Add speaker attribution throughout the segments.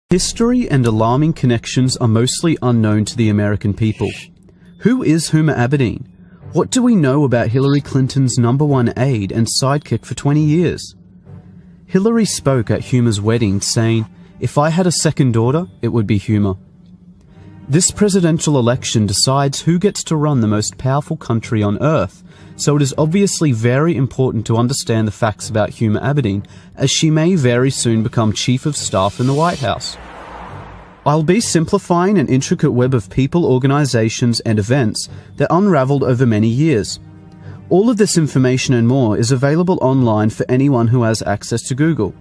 Speaker 1: History and alarming connections are mostly unknown to the American people. Who is Huma Abedin? What do we know about Hillary Clinton's #1 aide and sidekick for 20 years? Hillary spoke at Huma's wedding saying, "If I had a second daughter, it would be Huma." This presidential election decides who gets to run the most powerful country on earth, so it is obviously very important to understand the facts about Huma Abedin, as she may very soon become Chief of Staff in the White House. I'll be simplifying an intricate web of people, organizations, and events that unraveled over many years. All of this information and more is available online for anyone who has access to Google.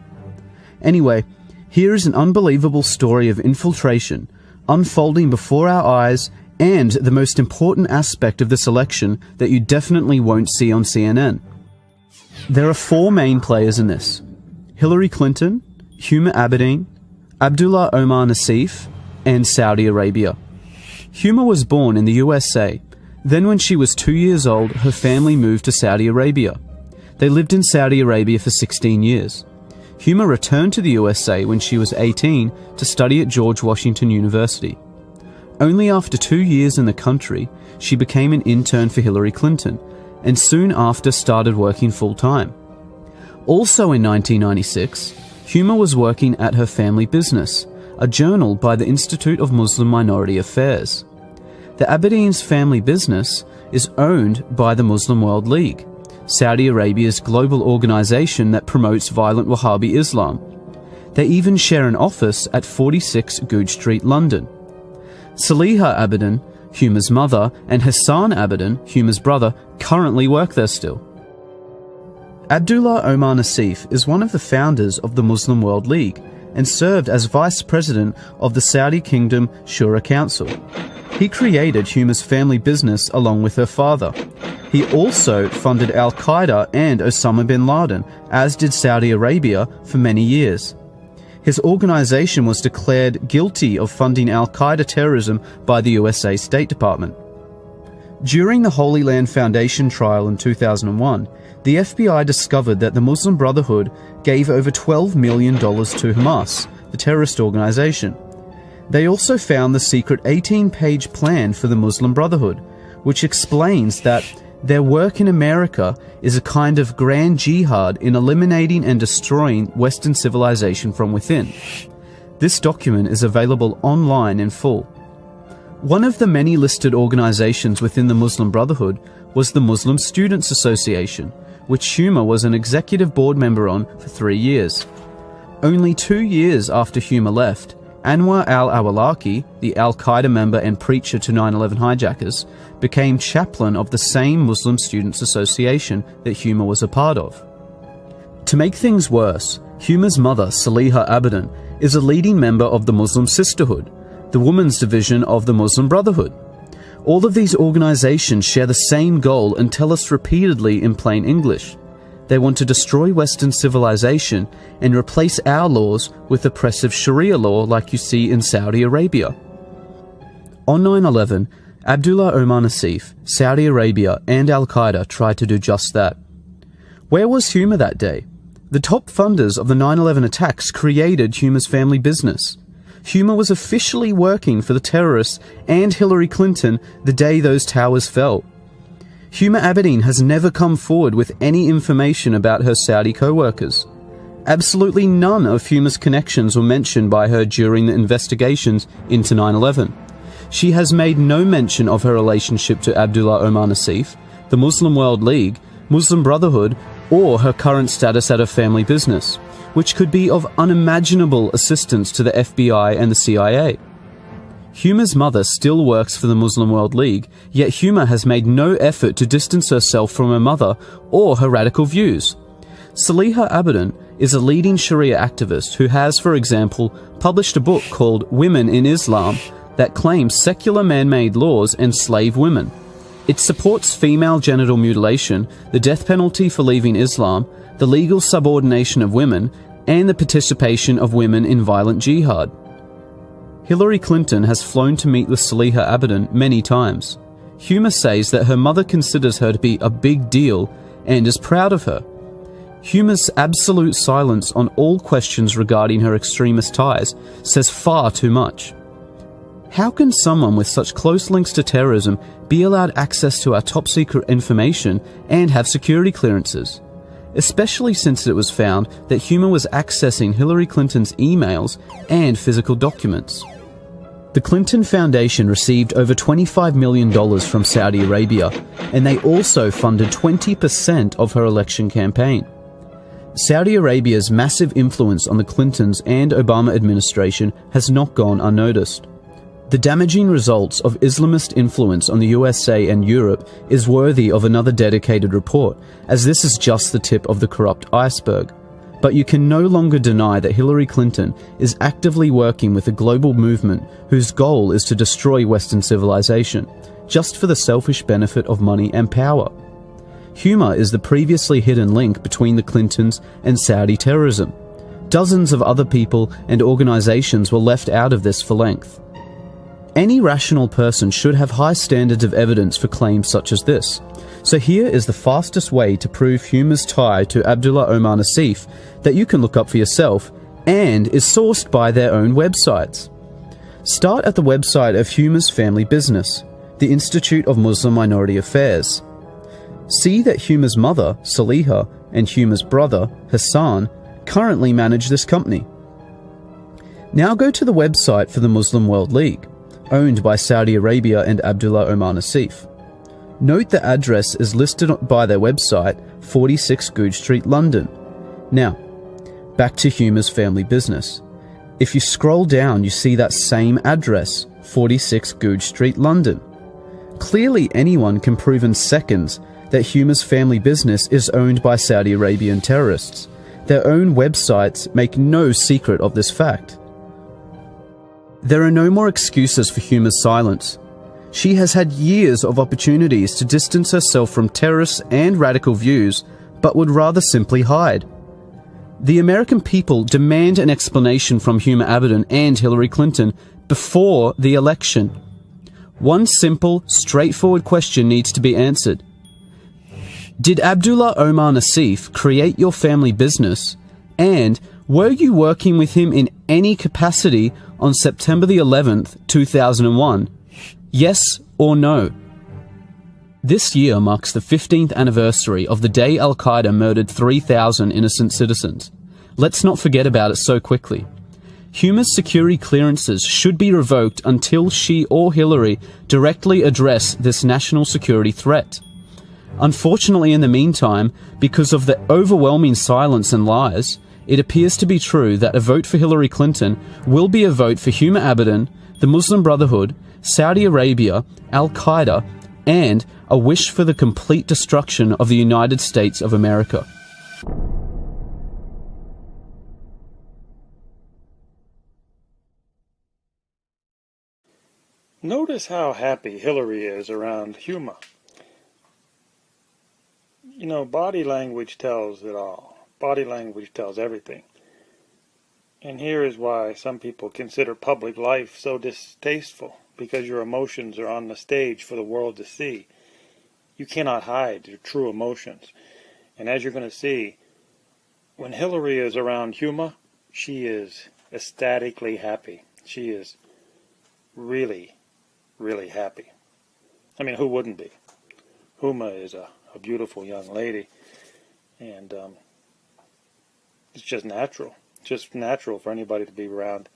Speaker 1: Anyway, here is an unbelievable story of infiltration, unfolding before our eyes, and the most important aspect of this election that you definitely won't see on CNN. There are four main players in this: Hillary Clinton, Huma Abedin, Abdullah Omar Nassif, and Saudi Arabia. Huma was born in the USA. Then when she was 2 years old, her family moved to Saudi Arabia. They lived in Saudi Arabia for 16 years. Huma returned to the USA when she was 18 to study at George Washington University. Only after 2 years in the country, she became an intern for Hillary Clinton, and soon after started working full-time. Also in 1996, Huma was working at her family business, a journal by the Institute of Muslim Minority Affairs. The Abedin's family business is owned by the Muslim World League, Saudi Arabia's global organization that promotes violent Wahhabi Islam. They even share an office at 46 Goodge Street, London. Saliha Abedin, Huma's mother, and Hassan Abedin, Huma's brother, currently work there still. Abdullah Omar Nassif is one of the founders of the Muslim World League and served as vice president of the Saudi Kingdom Shura Council. He created Huma's family business along with her father. He also funded Al-Qaeda and Osama bin Laden, as did Saudi Arabia, for many years. His organization was declared guilty of funding Al-Qaeda terrorism by the USA State Department. During the Holy Land Foundation trial in 2001, the FBI discovered that the Muslim Brotherhood gave over $12 million to Hamas, the terrorist organization. They also found the secret 18-page plan for the Muslim Brotherhood, which explains that their work in America is a kind of grand jihad in eliminating and destroying Western civilization from within. This document is available online in full. One of the many listed organizations within the Muslim Brotherhood was the Muslim Students Association, which Huma was an executive board member on for 3 years. Only 2 years after Huma left, Anwar al-Awlaki, the Al-Qaeda member and preacher to 9/11 hijackers, became chaplain of the same Muslim Students Association that Huma was a part of. To make things worse, Huma's mother, Saliha Abedin, is a leading member of the Muslim Sisterhood, the women's division of the Muslim Brotherhood. All of these organizations share the same goal and tell us repeatedly in plain English. They want to destroy Western civilization and replace our laws with oppressive Sharia law like you see in Saudi Arabia. On 9/11, Abdullah Omar Nassif, Saudi Arabia, and Al-Qaeda tried to do just that. Where was Huma that day? The top funders of the 9/11 attacks created Huma's family business. Huma was officially working for the terrorists and Hillary Clinton the day those towers fell. Huma Abedin has never come forward with any information about her Saudi co-workers. Absolutely none of Huma's connections were mentioned by her during the investigations into 9/11. She has made no mention of her relationship to Abdullah Omar Nassif, the Muslim World League, Muslim Brotherhood, or her current status at her family business, which could be of unimaginable assistance to the FBI and the CIA. Huma's mother still works for the Muslim World League, yet Huma has made no effort to distance herself from her mother or her radical views. Saliha Abedin is a leading Sharia activist who has, for example, published a book called Women in Islam that claims secular man-made laws enslave women. It supports female genital mutilation, the death penalty for leaving Islam, the legal subordination of women, and the participation of women in violent jihad. Hillary Clinton has flown to meet with Saliha Abedin many times. Huma says that her mother considers her to be a big deal and is proud of her. Huma's absolute silence on all questions regarding her extremist ties says far too much. How can someone with such close links to terrorism be allowed access to our top secret information and have security clearances? Especially since it was found that Huma was accessing Hillary Clinton's emails and physical documents. The Clinton Foundation received over $25 million from Saudi Arabia, and they also funded 20% of her election campaign. Saudi Arabia's massive influence on the Clintons and Obama administration has not gone unnoticed. The damaging results of Islamist influence on the USA and Europe is worthy of another dedicated report, as this is just the tip of the corrupt iceberg. But you can no longer deny that Hillary Clinton is actively working with a global movement whose goal is to destroy Western civilization, just for the selfish benefit of money and power. Huma is the previously hidden link between the Clintons and Saudi terrorism. Dozens of other people and organizations were left out of this for length. Any rational person should have high standards of evidence for claims such as this. So here is the fastest way to prove Huma's tie to Abdullah Omar Nassif that you can look up for yourself and is sourced by their own websites. Start at the website of Huma's family business, the Institute of Muslim Minority Affairs. See that Huma's mother, Saliha, and Huma's brother, Hassan, currently manage this company. Now go to the website for the Muslim World League, owned by Saudi Arabia and Abdullah Omar Nassif. Note the address is listed by their website, 46 Goodge Street, London. Now, back to Huma's family business. If you scroll down, you see that same address, 46 Goodge Street, London. Clearly anyone can prove in seconds that Huma's family business is owned by Saudi Arabian terrorists. Their own websites make no secret of this fact. There are no more excuses for Huma's silence. She has had years of opportunities to distance herself from terrorists and radical views, but would rather simply hide. The American people demand an explanation from Huma Abedin and Hillary Clinton before the election. One simple, straightforward question needs to be answered. Did Abdullah Omar Nassif create your family business, and were you working with him in any capacity on September the 11th, 2001? Yes or no? This year marks the 15th anniversary of the day Al-Qaeda murdered 3,000 innocent citizens. Let's not forget about it so quickly. Huma's security clearances should be revoked until she or Hillary directly address this national security threat. Unfortunately, in the meantime, because of the overwhelming silence and lies, it appears to be true that a vote for Hillary Clinton will be a vote for Huma Abedin, the Muslim Brotherhood, Saudi Arabia, Al-Qaeda, and a wish for the complete destruction of the United States of America.
Speaker 2: Notice how happy Hillary is around Huma. You know, body language tells it all. Body language tells everything. And here is why some people consider public life so distasteful. Because your emotions are on the stage for the world to see. You cannot hide your true emotions. And as you're going to see, when Hillary is around Huma, she is ecstatically happy. She is really, really happy. I mean, who wouldn't be? Huma is a beautiful young lady. And it's just natural. Just natural for anybody to be around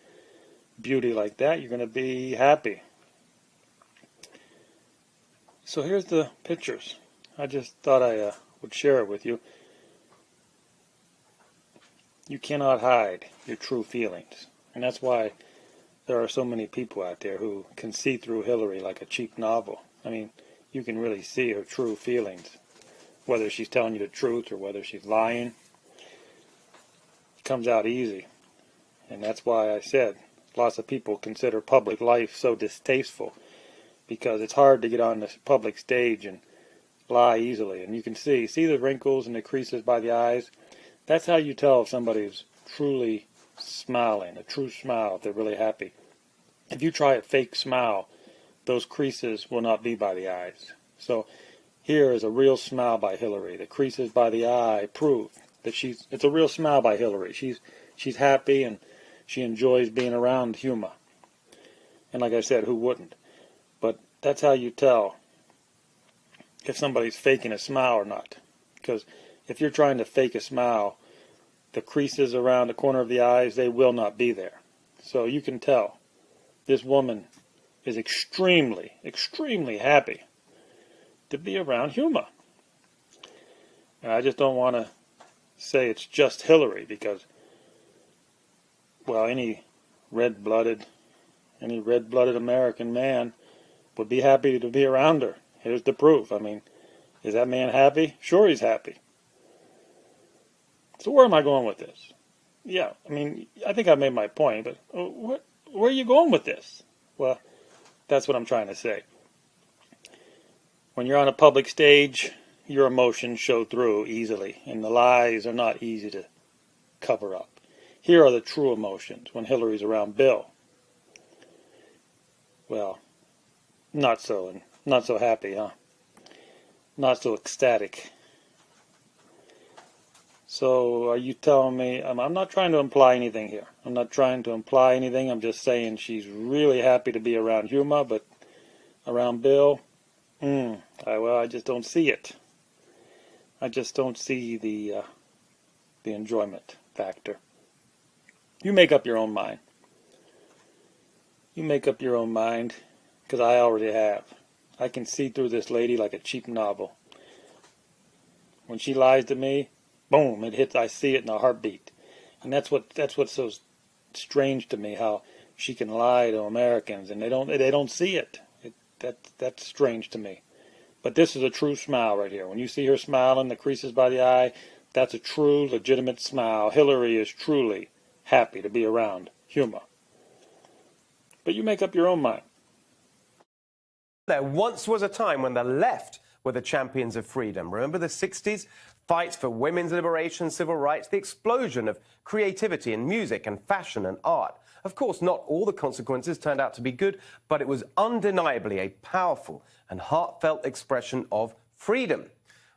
Speaker 2: beauty like that. You're going to be happy. So here's the pictures. I just thought I would share it with you. You cannot hide your true feelings. And that's why there are so many people out there who can see through Hillary like a cheap novel. I mean, you can really see her true feelings. Whether she's telling you the truth or whether she's lying. It comes out easy. And that's why I said lots of people consider public life so distasteful. Because it's hard to get on the public stage and lie easily. And you can see the wrinkles and the creases by the eyes. That's how you tell if somebody's truly smiling, a true smile, if they're really happy. If you try a fake smile, those creases will not be by the eyes. So here is a real smile by Hillary. The creases by the eye prove that it's a real smile by Hillary. She's happy and she enjoys being around humor. And like I said, who wouldn't? But that's how you tell if somebody's faking a smile or not. Because if you're trying to fake a smile, the creases around the corner of the eyes, they will not be there. So you can tell this woman is extremely, extremely happy to be around humor. And I just don't want to say it's just Hillary because, well, any red-blooded American man would be happy to be around her. Here's the proof. I mean, is that man happy? Sure, he's happy. So where am I going with this? Yeah, I mean, I think I made my point, but where are you going with this? Well, that's what I'm trying to say. When you're on a public stage, your emotions show through easily, and the lies are not easy to cover up. Here are the true emotions when Hillary's around Bill. Well, not so happy, huh? Not so ecstatic. So are you telling me, I'm not trying to imply anything here. I'm not trying to imply anything. I'm just saying she's really happy to be around Huma, but around Bill, I just don't see it. I just don't see the enjoyment factor. You make up your own mind. You make up your own mind, because I already have. I can see through this lady like a cheap novel. When she lies to me, boom, it hits. I see it in a heartbeat, and that's what's so strange to me. How she can lie to Americans and they don't see it. That's strange to me. But this is a true smile right here. When you see her smiling, the creases by the eye, that's a true, legitimate smile. Hillary is truly happy to be around Huma. But you make up your own mind.
Speaker 3: There once was a time when the left were the champions of freedom. Remember the 60s? Fights for women's liberation, civil rights, the explosion of creativity in music and fashion and art. Of course, not all the consequences turned out to be good, but it was undeniably a powerful and heartfelt expression of freedom.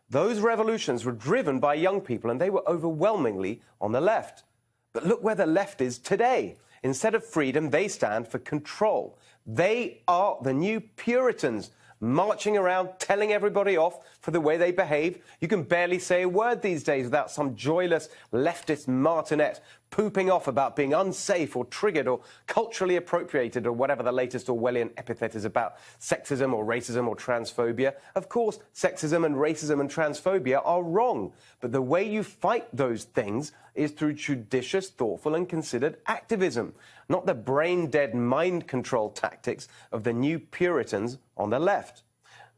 Speaker 3: Those revolutions were driven by young people, and they were overwhelmingly on the left. But look where the left is today. Instead of freedom, they stand for control. They are the new Puritans, marching around telling everybody off for the way they behave. You can barely say a word these days without some joyless leftist martinet pooping off about being unsafe or triggered or culturally appropriated or whatever the latest Orwellian epithet is about, sexism or racism or transphobia. Of course, sexism and racism and transphobia are wrong, but the way you fight those things is through judicious, thoughtful and considered activism, not the brain-dead mind control tactics of the new Puritans on the left.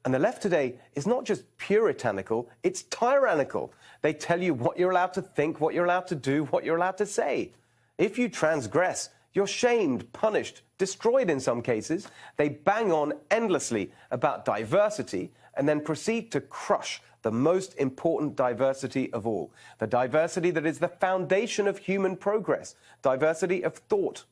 Speaker 3: And the left today is not just puritanical, it's tyrannical. They tell you what you're allowed to think, what you're allowed to do, what you're allowed to say. If you transgress, you're shamed, punished, destroyed in some cases. They bang on endlessly about diversity and then proceed to crush the most important diversity of all, the diversity that is the foundation of human progress, diversity of thought.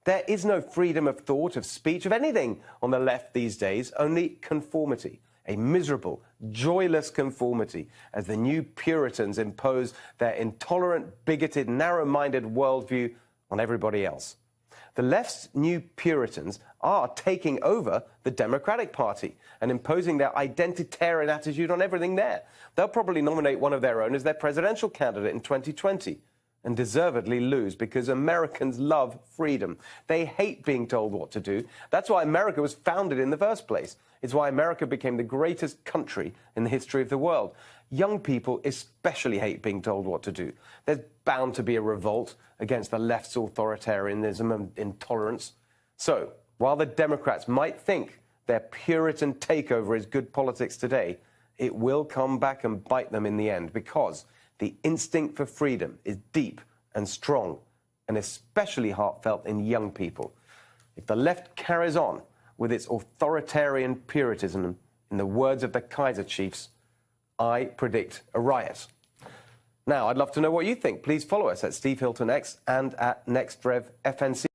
Speaker 3: There is no freedom of thought, of speech, of anything on the left these days, only conformity, a miserable, joyless conformity as the new Puritans impose their intolerant, bigoted, narrow-minded worldview on everybody else. The left's new Puritans are taking over the Democratic Party and imposing their identitarian attitude on everything there. They'll probably nominate one of their own as their presidential candidate in 2020. And deservedly lose, because Americans love freedom. They hate being told what to do. That's why America was founded in the first place. It's why America became the greatest country in the history of the world. Young people especially hate being told what to do. There's bound to be a revolt against the left's authoritarianism and intolerance. So, while the Democrats might think their Puritan takeover is good politics today, it will come back and bite them in the end, because the instinct for freedom is deep and strong, and especially heartfelt in young people. If the left carries on with its authoritarian puritanism, in the words of the Kaiser Chiefs, I predict a riot. Now, I'd love to know what you think. Please follow us at Steve Hilton X and at NextRevFNC.